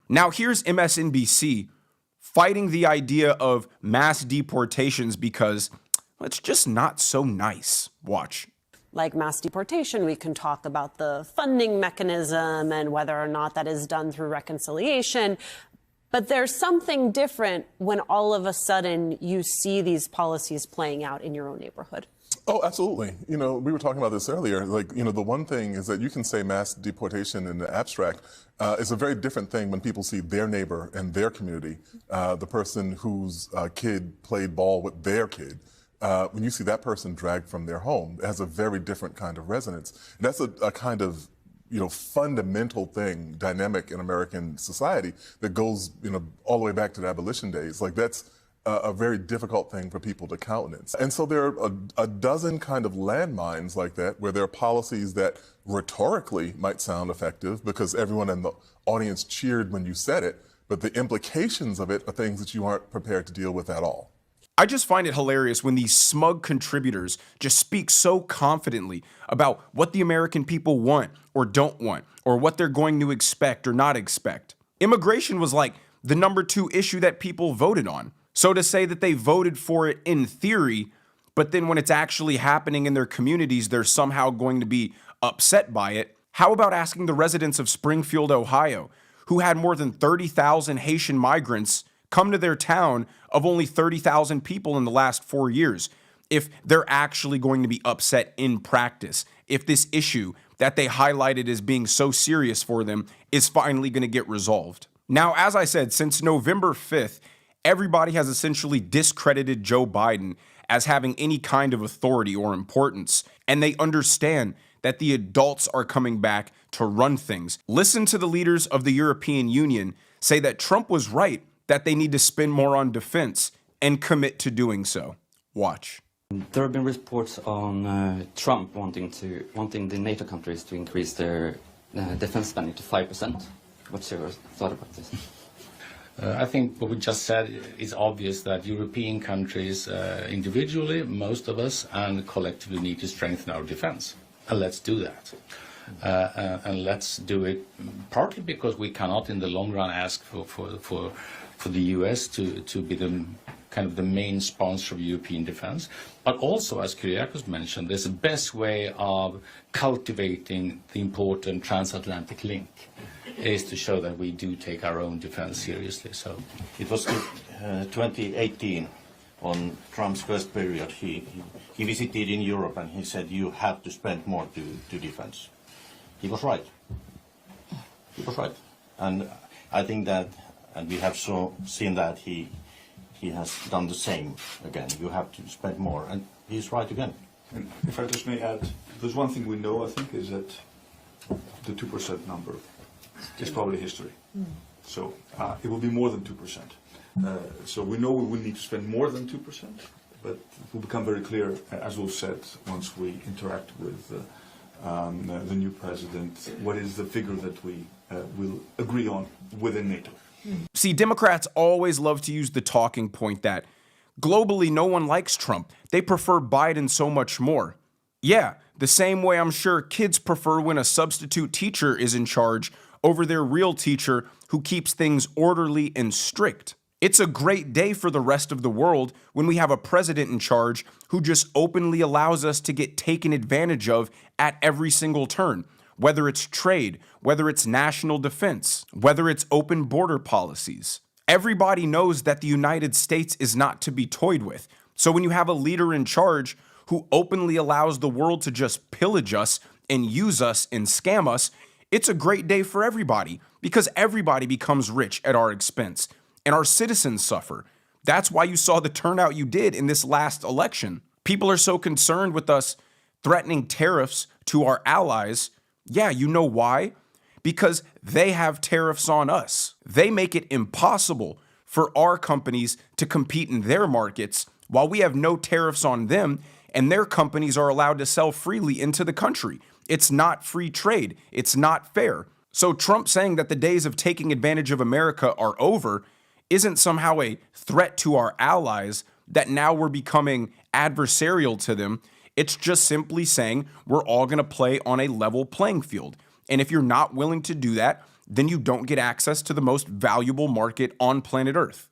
Now here's MSNBC fighting the idea of mass deportations because it's just not so nice. Watch. Like mass deportation, we can talk about the funding mechanism and whether or not that is done through reconciliation. But there's something different when all of a sudden you see these policies playing out in your own neighborhood. Oh, absolutely. You know, we were talking about this earlier. Like, you know, the one thing is that you can say mass deportation in the abstract. It's a very different thing when people see their neighbor and their community, the person whose kid played ball with their kid. When you see that person dragged from their home, it has a very different kind of resonance. And that's a kind of, you know, fundamental thing, dynamic in American society that goes, you know, all the way back to the abolition days. Like, that's a very difficult thing for people to countenance. And so there are a dozen kind of landmines like that, where there are policies that rhetorically might sound effective because everyone in the audience cheered when you said it, but the implications of it are things that you aren't prepared to deal with at all. I just find it hilarious when these smug contributors just speak so confidently about what the American people want or don't want, or what they're going to expect or not expect. Immigration was like the #2 issue that people voted on. So to say that they voted for it in theory, but then when it's actually happening in their communities, they're somehow going to be upset by it. How about asking the residents of Springfield, Ohio, who had more than 30,000 Haitian migrants come to their town of only 30,000 people in the last 4 years, if they're actually going to be upset in practice, if this issue that they highlighted as being so serious for them is finally going to get resolved. Now, as I said, since November 5th, everybody has essentially discredited Joe Biden as having any kind of authority or importance, and they understand that the adults are coming back to run things. Listen to the leaders of the European Union say that Trump was right, that they need to spend more on defense and commit to doing so. Watch. There have been reports on Trump wanting the NATO countries to increase their defense spending to 5%. What's your thought about this? I think what we just said is obvious, that European countries individually, most of us, and collectively need to strengthen our defense. And let's do that. And let's do it partly because we cannot in the long run ask for the US to be the kind of the main sponsor of European defense. But also, as Kyriakos mentioned, there's the best way of cultivating the important transatlantic link is to show that we do take our own defense seriously. So it was 2018 on Trump's first period. He visited in Europe and he said you have to spend more to defense. He was right. He was right. And I think that, and we have seen that he has done the same again. You have to spend more, and he's right again. And if I just may add, there's one thing we know, I think, is that the 2% number is probably history. So it will be more than 2%. So we know we will need to spend more than 2%, but it will become very clear, as we've said, once we interact with the new president, what is the figure that we will agree on within NATO. See, Democrats always love to use the talking point that globally no one likes Trump. They prefer Biden so much more. Yeah, the same way I'm sure kids prefer when a substitute teacher is in charge over their real teacher who keeps things orderly and strict. It's a great day for the rest of the world when we have a president in charge who just openly allows us to get taken advantage of at every single turn. Whether it's trade, whether it's national defense, whether it's open border policies. Everybody knows that the United States is not to be toyed with. So when you have a leader in charge who openly allows the world to just pillage us and use us and scam us, it's a great day for everybody because everybody becomes rich at our expense and our citizens suffer. That's why you saw the turnout you did in this last election. People are so concerned with us threatening tariffs to our allies. Yeah, you know why? Because they have tariffs on us. They make it impossible for our companies to compete in their markets while we have no tariffs on them and their companies are allowed to sell freely into the country. It's not free trade. It's not fair. So Trump saying that the days of taking advantage of America are over isn't somehow a threat to our allies that now we're becoming adversarial to them. It's just simply saying we're all going to play on a level playing field. And if you're not willing to do that, then you don't get access to the most valuable market on planet Earth.